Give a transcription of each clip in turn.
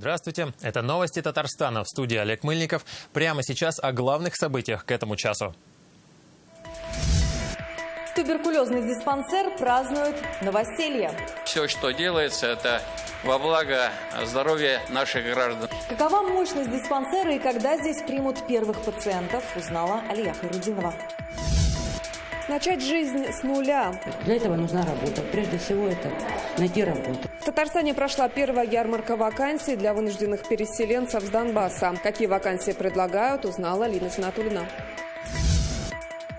Здравствуйте, это новости Татарстана. В студии Олег Мыльников. Прямо сейчас о главных событиях к этому часу. Туберкулезный диспансер празднует новоселье. Все, что делается, это во благо здоровья наших граждан. Какова мощность диспансера и когда здесь примут первых пациентов, узнала Алия Хайрудинова. Начать жизнь с нуля. Для этого нужна работа. Прежде всего, это найти работу. В Татарстане прошла первая ярмарка вакансий для вынужденных переселенцев с Донбасса. Какие вакансии предлагают, узнала Лина Санатулина.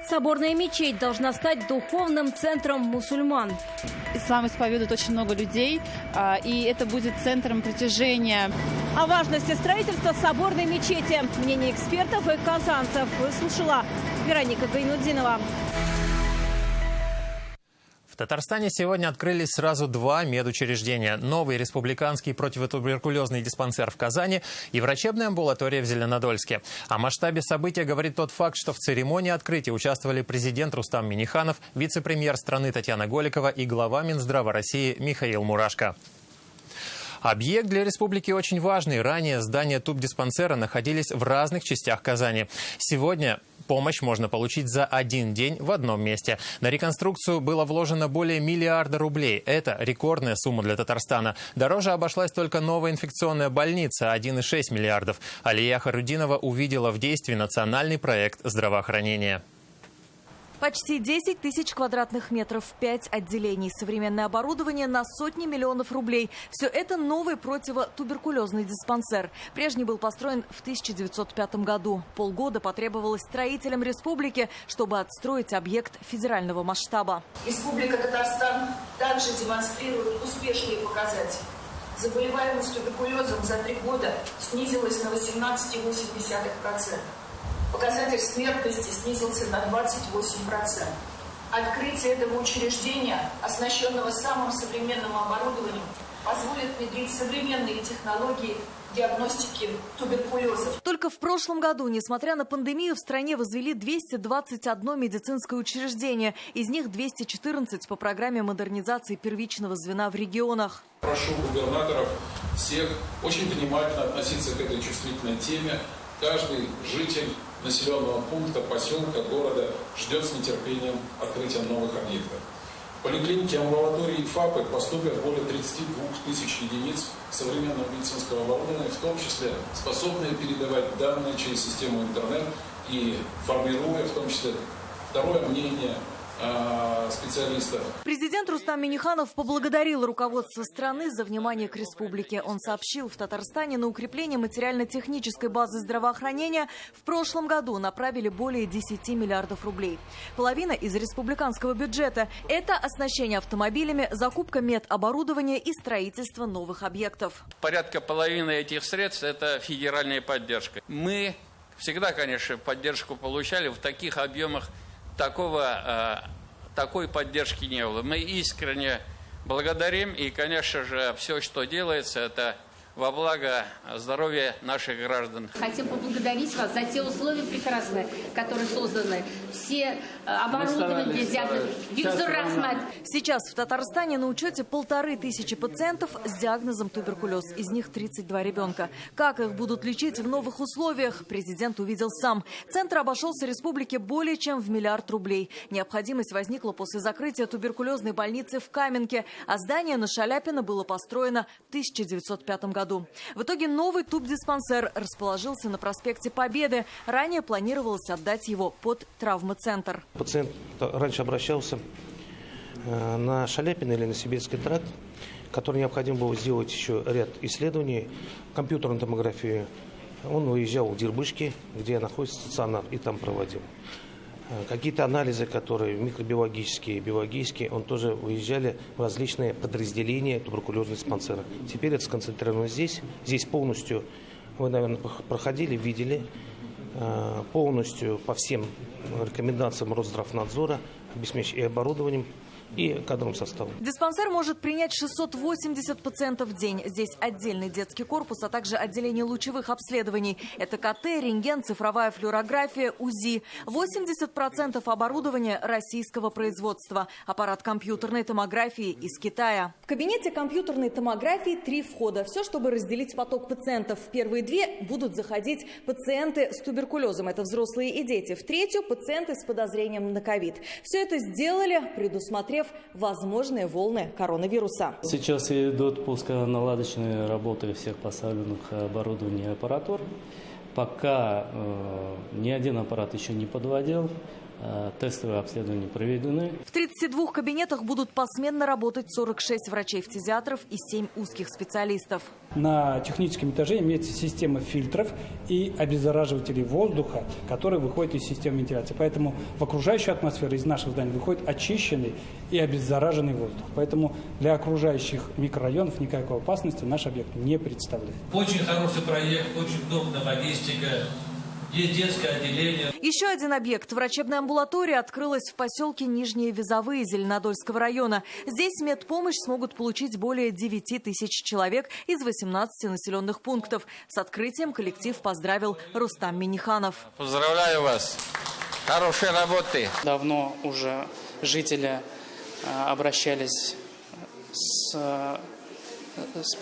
Соборная мечеть должна стать духовным центром мусульман. Ислам исповедует очень много людей, и это будет центром притяжения. О важности строительства соборной мечети. Мнение экспертов и казанцев выслушала Вероника Гайнудинова. В Татарстане сегодня открылись сразу два медучреждения. Новый республиканский противотуберкулезный диспансер в Казани и врачебная амбулатория в Зеленодольске. О масштабе события говорит тот факт, что в церемонии открытия участвовали президент Рустам Минниханов, вице-премьер страны Татьяна Голикова и глава Минздрава России Михаил Мурашко. Объект для республики очень важный. Ранее здания тубдиспансера находились в разных частях Казани. Сегодня помощь можно получить за один день в одном месте. На реконструкцию было вложено более миллиарда рублей. Это рекордная сумма для Татарстана. Дороже обошлась только новая инфекционная больница – 1,6 миллиардов. Алия Хайрудинова увидела в действии национальный проект здравоохранения. Почти 10 тысяч квадратных метров, 5 отделений, современное оборудование на сотни миллионов рублей. Все это новый противотуберкулезный диспансер. Прежний был построен в 1905 году. Полгода потребовалось строителям республики, чтобы отстроить объект федерального масштаба. Республика Татарстан также демонстрирует успешные показатели. Заболеваемость туберкулезом за 3 года снизилась на 18,8%. Показатель смертности снизился на 28%. Открытие этого учреждения, оснащенного самым современным оборудованием, позволит внедрить современные технологии диагностики туберкулеза. Только в прошлом году, несмотря на пандемию, в стране возвели 221 медицинское учреждение. Из них 214 по программе модернизации первичного звена в регионах. Прошу губернаторов всех очень внимательно относиться к этой чувствительной теме. Каждый житель населенного пункта, поселка, города ждет с нетерпением открытия новых объектов. В поликлинике, амбулатории и ФАПы поступят более 32 тысяч единиц современного медицинского оборудования, в том числе способные передавать данные через систему интернет и формируя в том числе второе мнение специалистов. Президент Рустам Минниханов поблагодарил руководство страны за внимание к республике. Он сообщил, в Татарстане на укрепление материально-технической базы здравоохранения в прошлом году направили более 10 миллиардов рублей. Половина из республиканского бюджета – это оснащение автомобилями, закупка медоборудования и строительство новых объектов. Порядка половины этих средств – это федеральная поддержка. Мы всегда, конечно, поддержку получали в таких объемах. Такой поддержки не было. Мы искренне благодарим, и, конечно же, все, что делается, это во благо здоровья наших граждан. Хотим поблагодарить вас за те условия прекрасные, которые созданы. Все оборудование, Виктор Рахмат. Сейчас в Татарстане на учете 1500 пациентов с диагнозом туберкулез. Из них 32 ребенка. Как их будут лечить в новых условиях, президент увидел сам. Центр обошелся республике более чем в миллиард рублей. Необходимость возникла после закрытия туберкулезной больницы в Каменке, а здание на Шаляпина было построено в 1905 году. В итоге новый тубдиспансер расположился на проспекте Победы. Ранее планировалось отдать его под травмоцентр. Пациент раньше обращался на Шаляпина или на Сибирский тракт, который необходимо было сделать еще ряд исследований, компьютерную томографию. Он выезжал в Дербышки, где находится стационар, и там проводил. Какие-то анализы, которые микробиологические и биологические, он тоже выезжали в различные подразделения туберкулезного диспансера. Теперь это сконцентрировано здесь. Здесь полностью, вы, наверное, проходили, видели, полностью по всем рекомендациям Росздравнадзора, обеспечить и оборудованием, и кадровым составом. Диспансер может принять 680 пациентов в день. Здесь отдельный детский корпус, а также отделение лучевых обследований. Это КТ, рентген, цифровая флюорография, УЗИ. 80% оборудования российского производства. Аппарат компьютерной томографии из Китая. В кабинете компьютерной томографии 3 входа. Все, чтобы разделить поток пациентов. В первые 2 будут заходить пациенты с туберкулезом. Это взрослые и дети. В третью – пациенты с подозрением на ковид. Все это сделали, предусмотрев возможные волны коронавируса. Сейчас идут пусконаладочные работы всех поставленных оборудований и аппаратур. Пока ни один аппарат еще не подводил. Тестовые обследования проведены. В 32 кабинетах будут посменно работать 46 врачей-фтизиатров и 7 узких специалистов. На техническом этаже имеется система фильтров и обеззараживателей воздуха, которые выходят из системы вентиляции. Поэтому в окружающую атмосферу из нашего здания выходит очищенный и обеззараженный воздух. Поэтому для окружающих микрорайонов никакой опасности наш объект не представляет. Очень хороший проект, очень удобная логистика. Есть детское отделение. Еще один объект. Врачебная амбулатория открылась в поселке Нижние Визовые Зеленодольского района. Здесь медпомощь смогут получить более 9 тысяч человек из 18 населенных пунктов. С открытием коллектив поздравил Рустам Миниханов. Поздравляю вас. Хорошей работы. Давно уже жители обращались с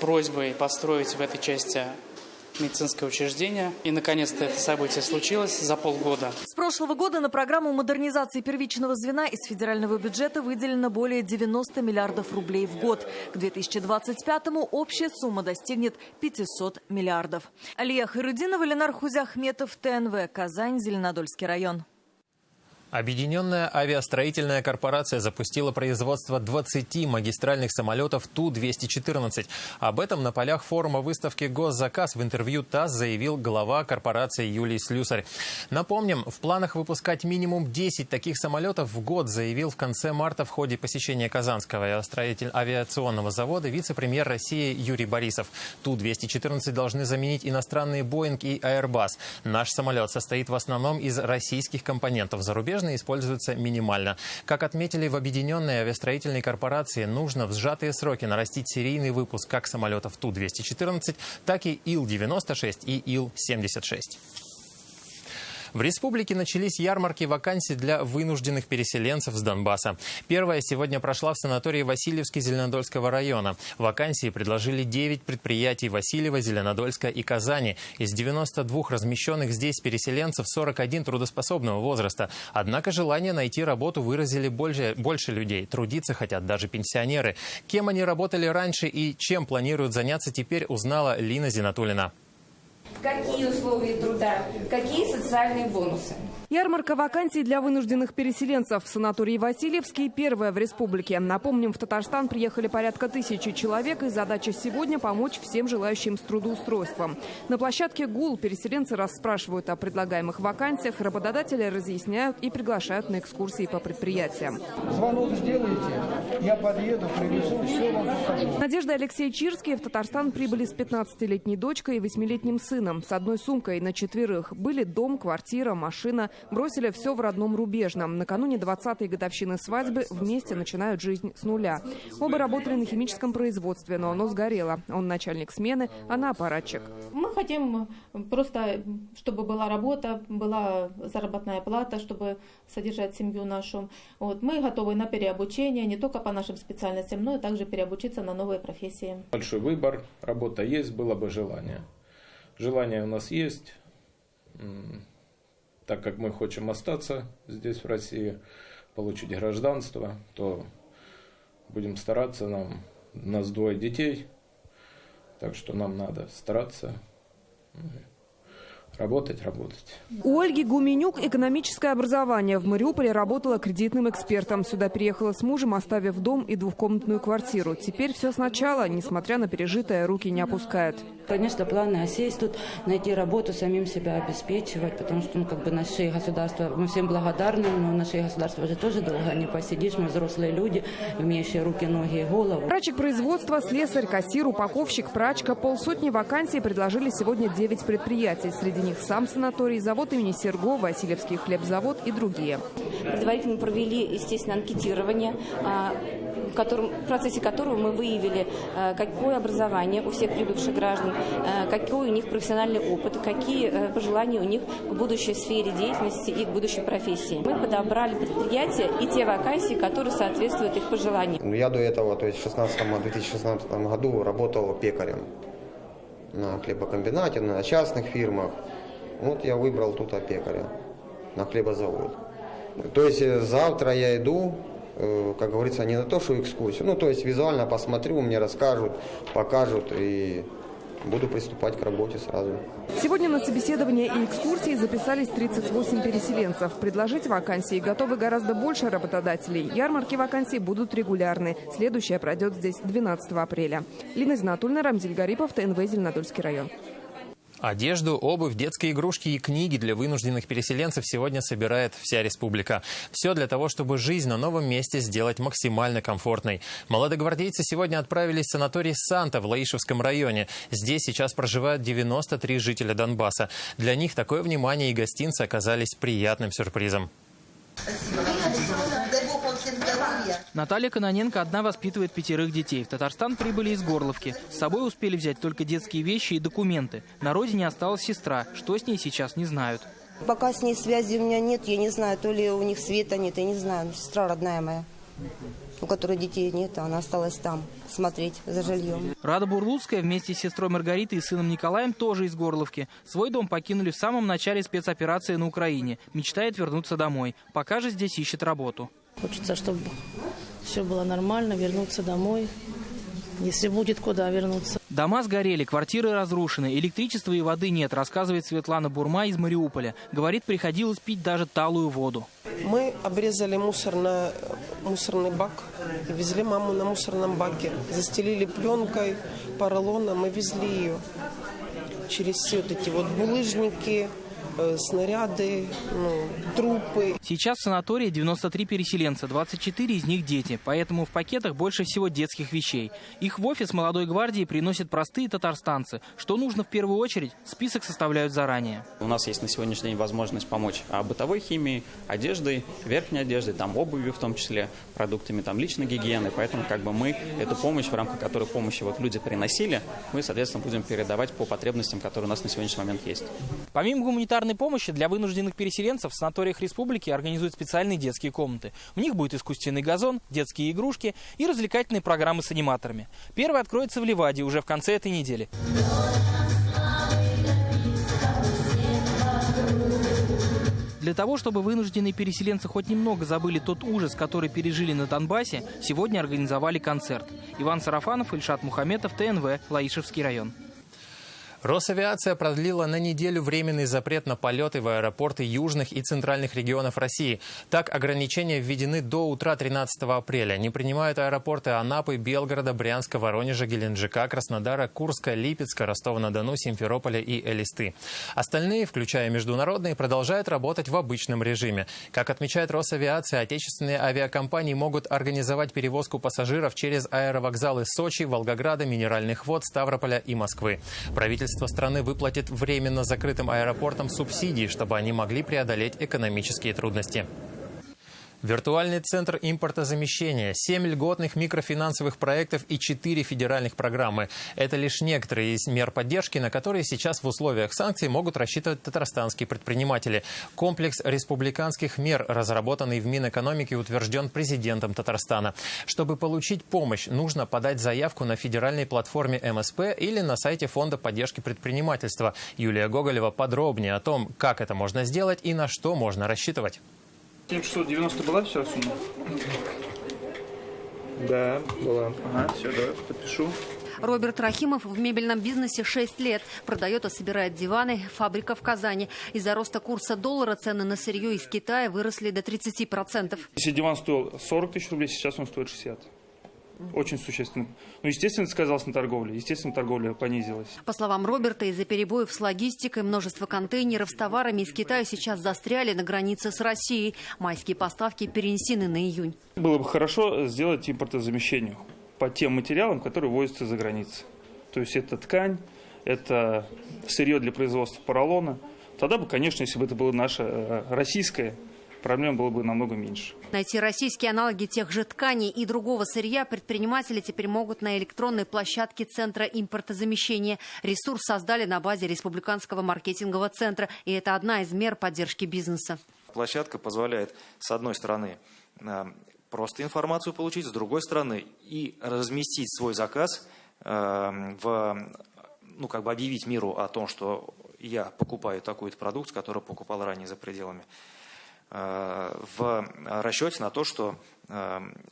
просьбой построить в этой части медицинское учреждение. И, наконец-то, это событие случилось за полгода. С прошлого года на программу модернизации первичного звена из федерального бюджета выделено более 90 миллиардов рублей в год. К 2025-му общая сумма достигнет 500 миллиардов. Алия Хайрудинова, Ленар Хузяхметов, ТНВ, Казань, Зеленодольский район. Объединенная авиастроительная корпорация запустила производство 20 магистральных самолетов Ту-214. Об этом на полях форума выставки «Госзаказ» в интервью ТАСС заявил глава корпорации Юлий Слюсарь. Напомним, в планах выпускать минимум 10 таких самолетов в год, заявил в конце марта в ходе посещения Казанского авиационного завода вице-премьер России Юрий Борисов. Ту-214 должны заменить иностранные «Боинг» и «Airbus». Наш самолет состоит в основном из российских компонентов. Зарубежные используются минимально. Как отметили в Объединенной авиастроительной корпорации, нужно в сжатые сроки нарастить серийный выпуск как самолетов Ту-214, так и Ил-96 и Ил-76. В республике начались ярмарки вакансий для вынужденных переселенцев с Донбасса. Первая сегодня прошла в санатории Васильевский Зеленодольского района. Вакансии предложили 9 предприятий Васильева, Зеленодольска и Казани. Из 92 размещенных здесь переселенцев 41 трудоспособного возраста. Однако желание найти работу выразили больше людей. Трудиться хотят даже пенсионеры. Кем они работали раньше и чем планируют заняться теперь, узнала Лина Зинатуллина. Какие условия труда, какие социальные бонусы. Ярмарка вакансий для вынужденных переселенцев в санатории Васильевский первая в республике. Напомним, в Татарстан приехали порядка 1000 человек, и задача сегодня – помочь всем желающим с трудоустройством. На площадке ГУЛ переселенцы расспрашивают о предлагаемых вакансиях, работодатели разъясняют и приглашают на экскурсии по предприятиям. Звонок сделаете, я подъеду, привезу, все вам покажу. Надежда и Алексей Чирские в Татарстан прибыли с 15-летней дочкой и 8-летним сыном, с одной сумкой на 4. Были дом, квартира, машина. Бросили все в родном Рубежном. Накануне 20-й годовщины свадьбы вместе начинают жизнь с нуля. Оба работали на химическом производстве, но оно сгорело. Он начальник смены, она аппаратчик. Мы хотим просто, чтобы была работа, была заработная плата, чтобы содержать семью нашу. Вот. Мы готовы на переобучение, не только по нашим специальностям, но и также переобучиться на новые профессии. Большой выбор, работа есть, было бы желание. Желание у нас есть. Так как мы хотим остаться здесь, в России, получить гражданство, то будем стараться. У нас 2 детей, так что нам надо стараться работать. У Ольги Гуменюк экономическое образование. В Мариуполе работала кредитным экспертом. Сюда переехала с мужем, оставив дом и 2-комнатную квартиру. Теперь все сначала, несмотря на пережитое, руки не опускают. Конечно, планы осесть тут, найти работу, самим себя обеспечивать, потому что на шее государства, мы всем благодарны, но на шее государства же тоже долго не посидишь. Мы взрослые люди, имеющие руки, ноги и голову. Прачек производства, слесарь, кассир, упаковщик, прачка. 50 вакансий предложили сегодня 9 предприятий. Среди них сам санаторий, завод имени Серго, Васильевский хлебзавод и другие. Предварительно провели, естественно, анкетирование, в процессе которого мы выявили, какое образование у всех прибывших граждан, какой у них профессиональный опыт, какие пожелания у них к будущей сфере деятельности и к будущей профессии. Мы подобрали предприятия и те вакансии, которые соответствуют их пожеланиям. Я до этого, то есть в 2016 году работал пекарем на хлебокомбинате, на частных фирмах. Вот я выбрал тут пекаря на хлебозавод. То есть завтра я иду, как говорится, не на то, что экскурсию, то есть визуально посмотрю, мне расскажут, покажут и буду приступать к работе сразу. Сегодня на собеседование и экскурсии записались 38 переселенцев. Предложить вакансии готовы гораздо больше работодателей. Ярмарки вакансий будут регулярны. Следующая пройдет здесь 12 апреля. Лина Знатульна, Рамзиль Гарипов, ТНВ, Зеленодольский район. Одежду, обувь, детские игрушки и книги для вынужденных переселенцев сегодня собирает вся республика. Все для того, чтобы жизнь на новом месте сделать максимально комфортной. Молодогвардейцы сегодня отправились в санаторий «Санта» в Лаишевском районе. Здесь сейчас проживают 93 жителя Донбасса. Для них такое внимание и гостинцы оказались приятным сюрпризом. Наталья Кононенко одна воспитывает 5 детей. В Татарстан прибыли из Горловки. С собой успели взять только детские вещи и документы. На родине осталась сестра. Что с ней сейчас, не знают. Пока с ней связи у меня нет, я не знаю, то ли у них света нет, я не знаю. Сестра родная моя, у которой детей нет, она осталась там смотреть за жильем. Рада Бурлуцкая вместе с сестрой Маргаритой и сыном Николаем тоже из Горловки. Свой дом покинули в самом начале спецоперации на Украине. Мечтает вернуться домой. Пока же здесь ищет работу. Хочется, чтобы все было нормально, вернуться домой. Если будет куда вернуться. Дома сгорели, квартиры разрушены, электричества и воды нет, рассказывает Светлана Бурма из Мариуполя. Говорит, приходилось пить даже талую воду. Мы обрезали мусорный бак и везли маму на мусорном баке. Застелили пленкой, поролоном и везли ее через все вот эти булыжники, снаряды, трупы. Сейчас в санатории 93 переселенца, 24 из них дети. Поэтому в пакетах больше всего детских вещей. Их в офис молодой гвардии приносят простые татарстанцы. Что нужно в первую очередь, список составляют заранее. У нас есть на сегодняшний день возможность помочь бытовой химией, одеждой, верхней одеждой, обувью в том числе, продуктами личной гигиены. Поэтому мы эту помощь, в рамках которой помощи люди приносили, мы, соответственно, будем передавать по потребностям, которые у нас на сегодняшний момент есть. Помимо гуманитарной помощи для вынужденных переселенцев в санаториях республики организуют специальные детские комнаты. В них будет искусственный газон, детские игрушки и развлекательные программы с аниматорами. Первая откроется в Ливаде уже в конце этой недели. Для того, чтобы вынужденные переселенцы хоть немного забыли тот ужас, который пережили на Донбассе, сегодня организовали концерт. Иван Сарафанов, Ильшат Мухаметов, ТНВ, Лаишевский район. Росавиация продлила на неделю временный запрет на полеты в аэропорты южных и центральных регионов России. Так, ограничения введены до утра 13 апреля. Не принимают аэропорты Анапы, Белгорода, Брянска, Воронежа, Геленджика, Краснодара, Курска, Липецка, Ростова-на-Дону, Симферополя и Элисты. Остальные, включая международные, продолжают работать в обычном режиме. Как отмечает Росавиация, отечественные авиакомпании могут организовать перевозку пассажиров через аэровокзалы Сочи, Волгограда, Минеральных вод, Ставрополя и Москвы. Правительство страны выплатит временно закрытым аэропортам субсидии, чтобы они могли преодолеть экономические трудности. Виртуальный центр импортозамещения, 7 льготных микрофинансовых проектов и 4 федеральных программы. Это лишь некоторые из мер поддержки, на которые сейчас в условиях санкций могут рассчитывать татарстанские предприниматели. Комплекс республиканских мер, разработанный в Минэкономике, утвержден президентом Татарстана. Чтобы получить помощь, нужно подать заявку на федеральной платформе МСП или на сайте Фонда поддержки предпринимательства. Юлия Гоголева подробнее о том, как это можно сделать и на что можно рассчитывать. 7690 была вся сумма? Да, была. Ага, все, давай подпишу. Роберт Рахимов в мебельном бизнесе 6 лет. Продает и собирает диваны. Фабрика в Казани. Из-за роста курса доллара цены на сырье из Китая выросли до 30%. Если диван стоил 40 тысяч рублей, сейчас он стоит 60. Очень существенно. Естественно, это сказалось на торговле. Естественно, торговля понизилась. По словам Роберта, из-за перебоев с логистикой множество контейнеров с товарами из Китая сейчас застряли на границе с Россией. Майские поставки перенесены на июнь. Было бы хорошо сделать импортозамещение по тем материалам, которые ввозятся за границей. То есть это ткань, это сырье для производства поролона, Тогда бы, конечно, если бы это было наше российское, проблем было бы намного меньше. Найти российские аналоги тех же тканей и другого сырья предприниматели теперь могут на электронной площадке Центра импортозамещения. Ресурс создали на базе Республиканского маркетингового центра. И это одна из мер поддержки бизнеса. Площадка позволяет, с одной стороны, просто информацию получить, с другой стороны, и разместить свой заказ, объявить миру о том, что я покупаю такую-то продукцию, которую покупал ранее за пределами, в расчете на то, что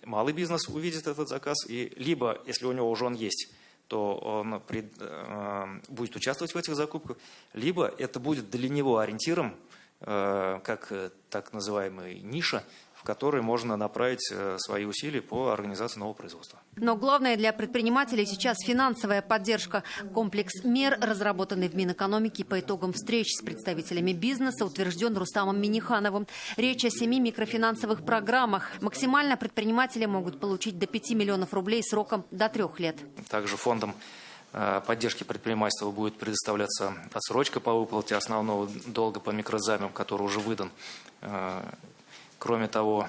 малый бизнес увидит этот заказ, и либо, если у него уже он есть, то он будет участвовать в этих закупках, либо это будет для него ориентиром, как так называемая ниша, в которой можно направить свои усилия по организации нового производства. Но главное для предпринимателей сейчас финансовая поддержка. Комплекс мер, разработанный в Минэкономике по итогам встреч с представителями бизнеса, утвержден Рустамом Миннихановым. Речь о 7 микрофинансовых программах. Максимально предприниматели могут получить до 5 миллионов рублей сроком до 3 лет. Также фондом поддержки предпринимательства будет предоставляться отсрочка по выплате основного долга по микрозаймам, который уже выдан. Кроме того,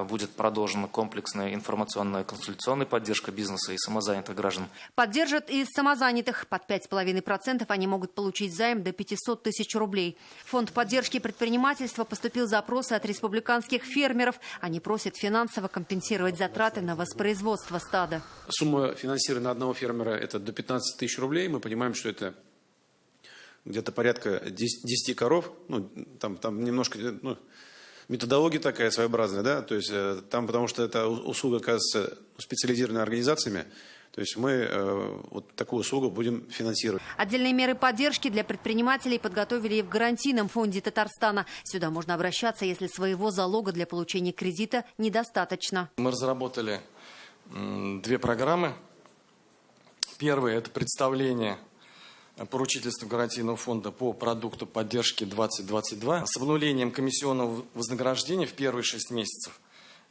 будет продолжена комплексная информационная консультационная поддержка бизнеса и самозанятых граждан. Поддержат и самозанятых. Под 5,5% они могут получить займ до 500 тысяч рублей. В Фонд поддержки предпринимательства поступил запрос от республиканских фермеров. Они просят финансово компенсировать затраты на воспроизводство стада. Сумма финансирования на одного фермера – это до 15 тысяч рублей. Мы понимаем, что это где-то порядка 10 коров. Там немножко... Методология такая своеобразная, да, то есть там, потому что эта услуга оказывается специализированными организациями, то есть мы вот такую услугу будем финансировать. Отдельные меры поддержки для предпринимателей подготовили и в гарантийном фонде Татарстана. Сюда можно обращаться, если своего залога для получения кредита недостаточно. Мы разработали 2 программы. Первая – это представление поручительства гарантийного фонда по продукту поддержки 2022 с обнулением комиссионного вознаграждения в первые 6 месяцев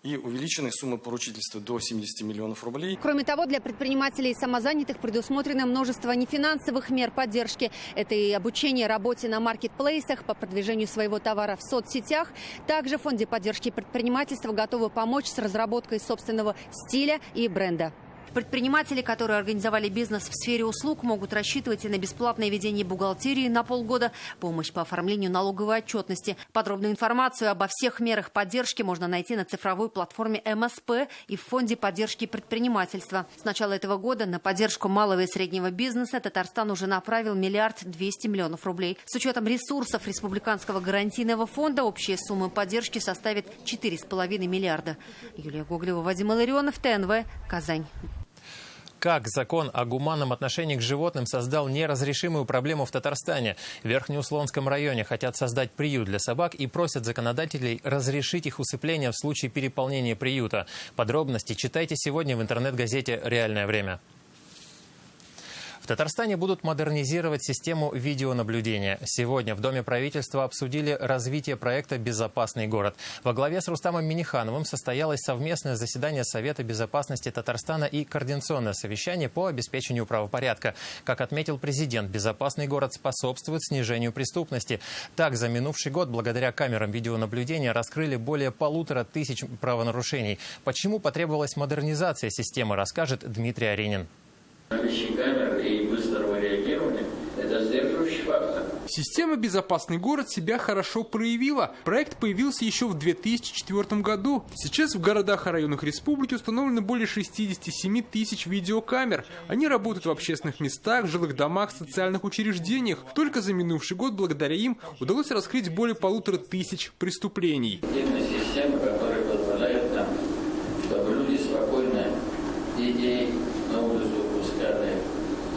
и увеличенной суммы поручительства до 70 миллионов рублей. Кроме того, для предпринимателей и самозанятых предусмотрено множество нефинансовых мер поддержки. Это и обучение работе на маркетплейсах по продвижению своего товара в соцсетях. Также в Фонде поддержки предпринимательства готовы помочь с разработкой собственного стиля и бренда. Предприниматели, которые организовали бизнес в сфере услуг, могут рассчитывать и на бесплатное ведение бухгалтерии на полгода, помощь по оформлению налоговой отчетности. Подробную информацию обо всех мерах поддержки можно найти на цифровой платформе МСП и в Фонде поддержки предпринимательства. С начала этого года на поддержку малого и среднего бизнеса Татарстан уже направил 1 200 000 000 рублей. С учетом ресурсов Республиканского гарантийного фонда общая сумма поддержки составит 4,5 миллиарда. Юлия Гоголева, Вадим Илларионов, ТНВ, Казань. Как закон о гуманном отношении к животным создал неразрешимую проблему в Татарстане? В Верхнеуслонском районе хотят создать приют для собак и просят законодателей разрешить их усыпление в случае переполнения приюта. Подробности читайте сегодня в интернет-газете «Реальное время». В Татарстане будут модернизировать систему видеонаблюдения. Сегодня в Доме правительства обсудили развитие проекта «Безопасный город». Во главе с Рустамом Миннихановым состоялось совместное заседание Совета безопасности Татарстана и координационное совещание по обеспечению правопорядка. Как отметил президент, «Безопасный город» способствует снижению преступности. Так, за минувший год благодаря камерам видеонаблюдения раскрыли более 1500 правонарушений. Почему потребовалась модернизация системы, расскажет Дмитрий Аринин. Наличие камер и быстрого реагирования – это сдерживающий фактор. Система «Безопасный город» себя хорошо проявила. Проект появился еще в 2004 году. Сейчас в городах и районах республики установлено более 67 тысяч видеокамер. Они работают в общественных местах, жилых домах, социальных учреждениях. Только за минувший год благодаря им удалось раскрыть более 1500 преступлений. Система, которая позволяет нам, чтобы люди спокойно детей на улицу пускали,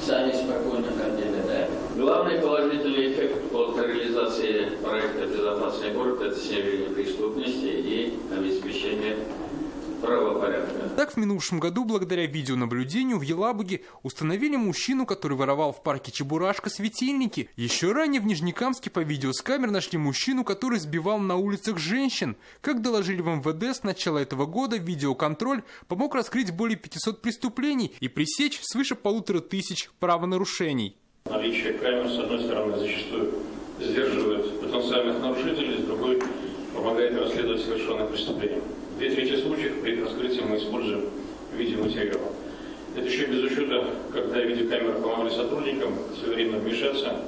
сами спокойно ходили, да? Главный положительный эффект от реализации проекта «Безопасный город» – это снижение преступности и обеспечение правопорядка. Так, в минувшем году, благодаря видеонаблюдению, в Елабуге установили мужчину, который воровал в парке Чебурашка светильники. Еще ранее в Нижнекамске по видео с камер нашли мужчину, который сбивал на улицах женщин. Как доложили в МВД, с начала этого года видеоконтроль помог раскрыть более 500 преступлений и пресечь свыше 1500 правонарушений. Наличие камер, с одной стороны, зачастую сдерживает потенциальных нарушителей, с другой помогает расследовать совершенные преступления. В 2/3 случаев при их раскрытии мы используем видеоматериалы. Это еще без учета, когда видеокамеры помогли сотрудникам своевременно вмешаться,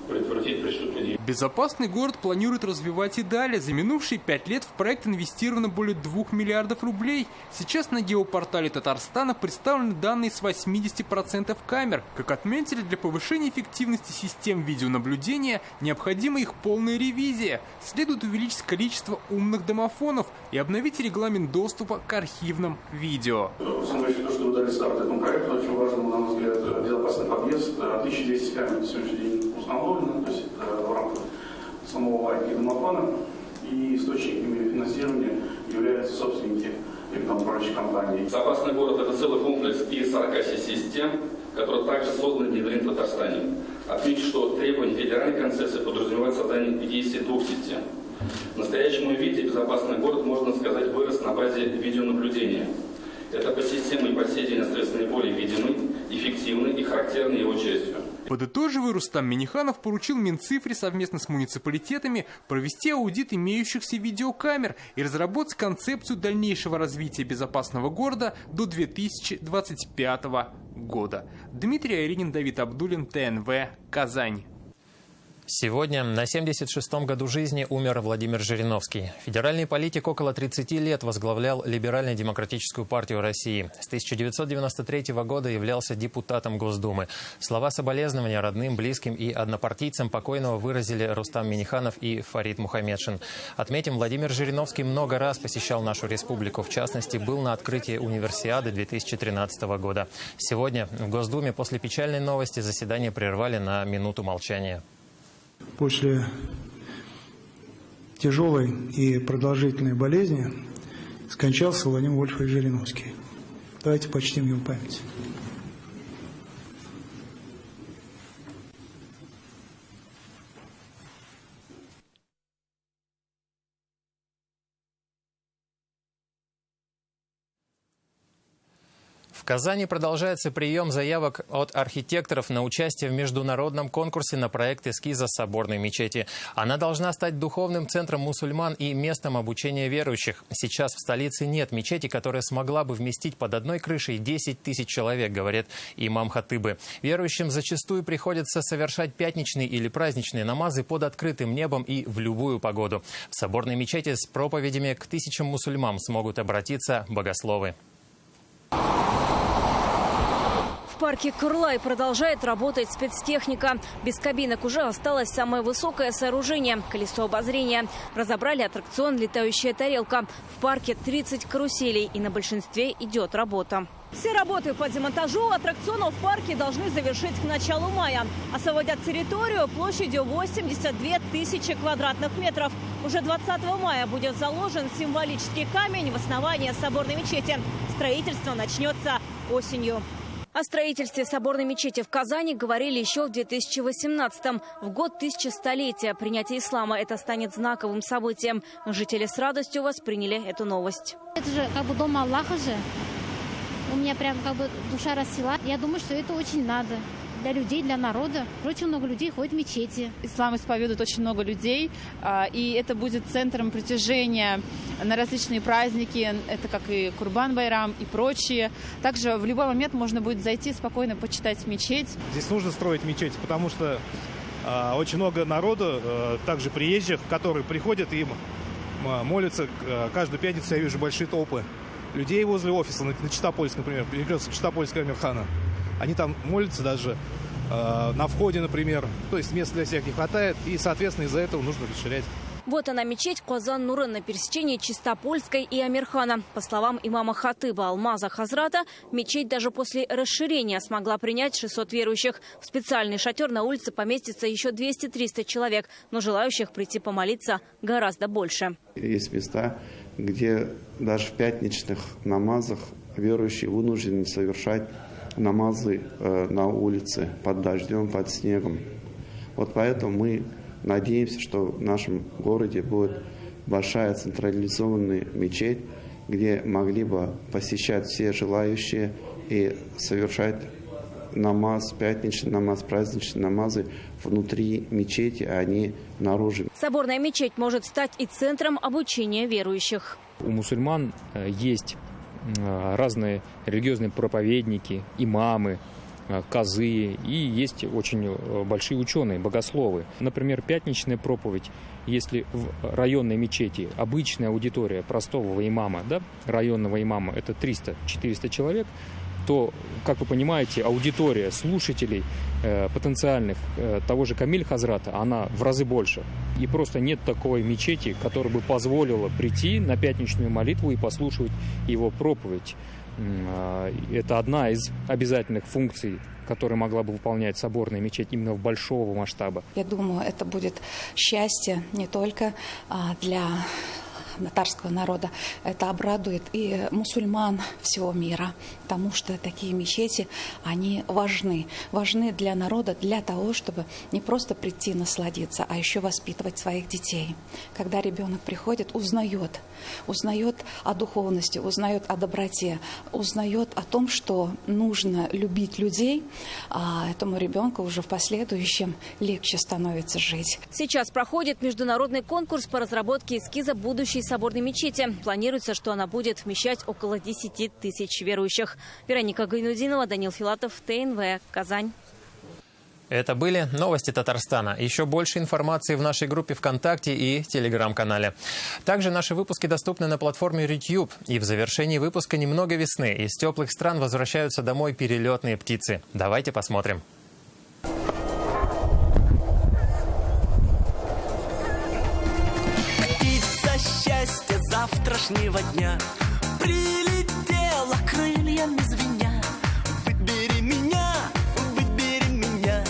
предотвратить преступные действия. Безопасный город планирует развивать и далее. За минувшие 5 лет в проект инвестировано более 2 миллиардов рублей. Сейчас на геопортале Татарстана представлены данные с 80% камер. Как отметили, для повышения эффективности систем видеонаблюдения необходима их полная ревизия. Следует увеличить количество умных домофонов и обновить регламент доступа к архивным видео. Учитывая то, что вы дали старт этому проекту, очень важным, на мой взгляд, безопасный подъезд. 1200 камер на сегодняшний день установлено, то есть в рамках самого IT-домофона, и источниками финансирования являются собственники рекламно-управляющих компаний. Безопасный город – это целый комплекс из 40 систем, которые также созданы и внедрены в Татарстане. Отмечу, что требования федеральной концепции подразумевают создание 52 систем. В настоящем виде безопасный город, можно сказать, вырос на базе видеонаблюдения. Это по системе и по сей день остается наиболее видимой, эффективной и характерной его частью. Подытоживая, Рустам Минниханов поручил Минцифре совместно с муниципалитетами провести аудит имеющихся видеокамер и разработать концепцию дальнейшего развития безопасного города до 2025 года. Дмитрий Айринин, Давид Абдулин, ТНВ, Казань. Сегодня на 76-м году жизни умер Владимир Жириновский. Федеральный политик около 30 лет возглавлял Либерально-демократическую партию России. С 1993 года являлся депутатом Госдумы. Слова соболезнования родным, близким и однопартийцам покойного выразили Рустам Минниханов и Фарид Мухаммедшин. Отметим, Владимир Жириновский много раз посещал нашу республику. В частности, был на открытии Универсиады 2013 года. Сегодня в Госдуме после печальной новости заседание прервали на минуту молчания. После тяжелой и продолжительной болезни скончался Владимир Вольфович Жириновский. Давайте почтим его память. В Казани продолжается прием заявок от архитекторов на участие в международном конкурсе на проект эскиза соборной мечети. Она должна стать духовным центром мусульман и местом обучения верующих. Сейчас в столице нет мечети, которая смогла бы вместить под одной крышей 10 тысяч человек, говорит имам Хатыбы. Верующим зачастую приходится совершать пятничные или праздничные намазы под открытым небом и в любую погоду. В соборной мечети с проповедями к тысячам мусульман смогут обратиться богословы. В парке Кырлай продолжает работать спецтехника. Без кабинок уже осталось самое высокое сооружение – колесо обозрения. Разобрали аттракцион «Летающая тарелка». В парке 30 каруселей, и на большинстве идет работа. Все работы по демонтажу аттракционов в парке должны завершить к началу мая. Освободят территорию площадью 82 тысячи квадратных метров. Уже 20 мая будет заложен символический камень в основании соборной мечети. Строительство начнется осенью. О строительстве соборной мечети в Казани говорили еще в 2018-м. В год 1100-летия принятия ислама это станет знаковым событием. Жители с радостью восприняли эту новость. Это же как бы дом Аллаха же. У меня прям как бы душа рассела. Я думаю, что это очень надо. Для людей, для народа. Очень много людей ходит в мечети. Ислам исповедует очень много людей, и это будет центром притяжения на различные праздники, это как и Курбан-Байрам и прочие. Также в любой момент можно будет зайти спокойно почитать мечеть. Здесь нужно строить мечеть, потому что очень много народу, также приезжих, которые приходят и молятся. Каждую пятницу я вижу большие толпы людей возле офиса, на Чистопольск, например, перекресток Чистопольского Амирхана. Они там молятся даже на входе, например. То есть места для всех не хватает, и, соответственно, из-за этого нужно расширять. Вот она, мечеть Козан-Нурын на пересечении Чистопольской и Амирхана. По словам имама Хатыба Алмаза Хазрата, мечеть даже после расширения смогла принять 600 верующих. В специальный шатер на улице поместится еще 200-300 человек, но желающих прийти помолиться гораздо больше. Есть места, где даже в пятничных намазах верующие вынуждены совершать намазы на улице под дождем, под снегом. Вот поэтому мы надеемся, что в нашем городе будет большая централизованная мечеть, где могли бы посещать все желающие и совершать намаз, пятничный намаз, праздничные намазы внутри мечети, а не наружу. Соборная мечеть может стать и центром обучения верующих. У мусульман есть разные религиозные проповедники, имамы, казы, и есть очень большие ученые, богословы. Например, пятничная проповедь, если в районной мечети обычная аудитория простого имама, да, районного имама, это 300-400 человек, то, как вы понимаете, аудитория слушателей потенциальных того же Камиль Хазрата, она в разы больше. И просто нет такой мечети, которая бы позволила прийти на пятничную молитву и послушать его проповедь. Это одна из обязательных функций, которую могла бы выполнять соборная мечеть именно в большого масштаба. Я думаю, это будет счастье не только для татарского народа. Это обрадует и мусульман всего мира, потому что такие мечети, они важны. Важны для народа, для того, чтобы не просто прийти насладиться, а еще воспитывать своих детей. Когда ребенок приходит, узнает о духовности, узнает о доброте, узнает о том, что нужно любить людей, а этому ребенку уже в последующем легче становится жить. Сейчас проходит международный конкурс по разработке эскиза будущей соборной мечети. Планируется, что она будет вмещать около 10 тысяч верующих. Вероника Гайнудинова, Данил Филатов, ТНВ, Казань. Это были новости Татарстана. Еще больше информации в нашей группе ВКонтакте и Телеграм-канале. Также наши выпуски доступны на платформе YouTube. И в завершении выпуска «Немного весны». Из теплых стран возвращаются домой перелетные птицы. Давайте посмотрим. Счастье завтрашнего дня прилетела крыльями звеня. Выбери меня,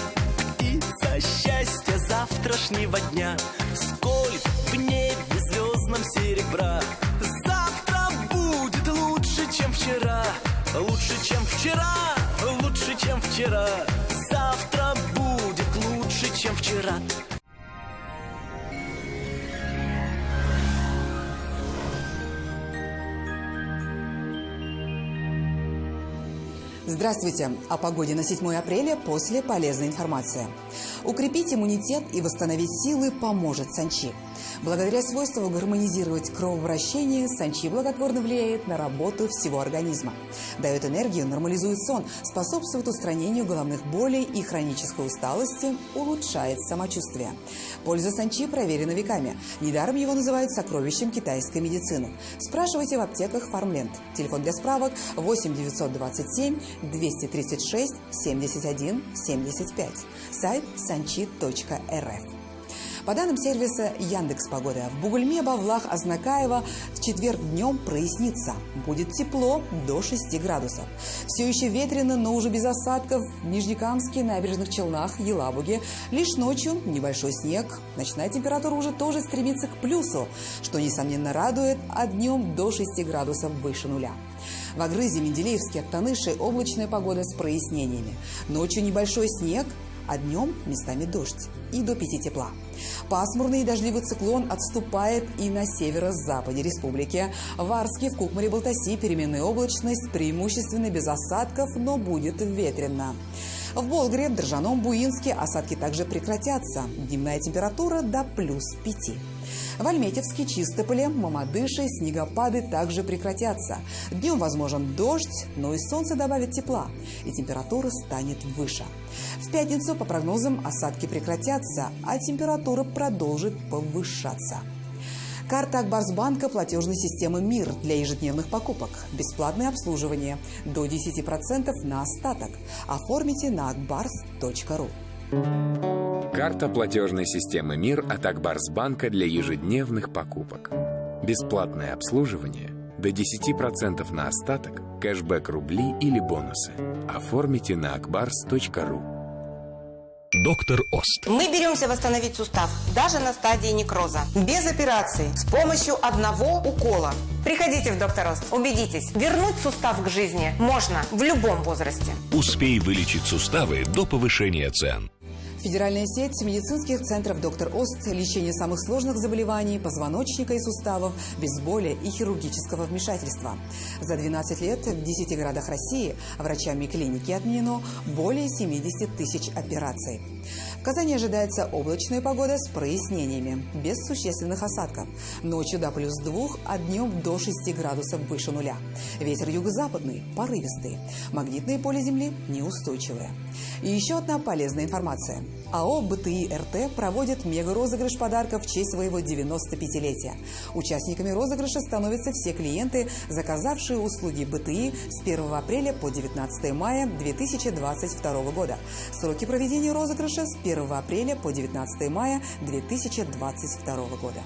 птица счастья завтрашнего дня. Сколько в небе звездном серебра. Завтра будет лучше, чем вчера. Лучше, чем вчера, лучше, чем вчера. Завтра будет лучше, чем вчера. Здравствуйте! О погоде на 7 апреля после полезной информации. Укрепить иммунитет и восстановить силы поможет санчи. Благодаря свойству гармонизировать кровообращение, санчи благотворно влияет на работу всего организма. Дает энергию, нормализует сон, способствует устранению головных болей и хронической усталости, улучшает самочувствие. Польза санчи проверена веками. Недаром его называют сокровищем китайской медицины. Спрашивайте в аптеках Фармленд. Телефон для справок 8 927 236 71 75. Сайт sanchi.rf. По данным сервиса Яндекс.Погода, в Бугульме, Бавлах, Азнакаево в четверг днем прояснится. Будет тепло до 6 градусов. Все еще ветрено, но уже без осадков в Нижнекамске, Набережных Челнах, Елабуге. Лишь ночью небольшой снег. Ночная температура уже тоже стремится к плюсу, что, несомненно, радует, а днем до 6 градусов выше нуля. В Агрызе, Менделеевске, Актаныше облачная погода с прояснениями. Ночью небольшой снег, а днем местами дождь. И до 5 тепла. Пасмурный и дождливый циклон отступает и на северо-западе республики. В Арске, в Кукмаре, Балтаси переменная облачность, преимущественно без осадков, но будет ветрено. В Болгре, Држаном, Буинске осадки также прекратятся. Дневная температура до плюс 5. В Альметьевске, Чистополе, Мамадыше снегопады также прекратятся. Днем возможен дождь, но и солнце добавит тепла, и температура станет выше. В пятницу, по прогнозам, осадки прекратятся, а температура продолжит повышаться. Карта Акбарсбанка платежной системы «Мир» для ежедневных покупок. Бесплатное обслуживание. До 10% на остаток. Оформите на akbars.ru. Карта платежной системы «Мир» от Акбарсбанка для ежедневных покупок. Бесплатное обслуживание, до 10% на остаток, кэшбэк рубли или бонусы. Оформите на akbars.ru. Доктор Ост. Мы беремся восстановить сустав даже на стадии некроза. Без операции, с помощью одного укола. Приходите в Доктор Ост, убедитесь, вернуть сустав к жизни можно в любом возрасте. Успей вылечить суставы до повышения цен. Федеральная сеть медицинских центров «Доктор Ост», лечение самых сложных заболеваний позвоночника и суставов без боли и хирургического вмешательства. За 12 лет в 10 городах России врачами клиники отменено более 70 тысяч операций. В Казани ожидается облачная погода с прояснениями, без существенных осадков. Ночью до +2, а днем до 6 градусов выше нуля. Ветер юго-западный, порывистый. Магнитное поле Земли неустойчивое. И еще одна полезная информация. АО «БТИ РТ» проводит мега-розыгрыш подарков в честь своего 95-летия. Участниками розыгрыша становятся все клиенты, заказавшие услуги БТИ с 1 апреля по 19 мая 2022 года. Сроки проведения розыгрыша с 1 апреля по 19 мая 2022 года.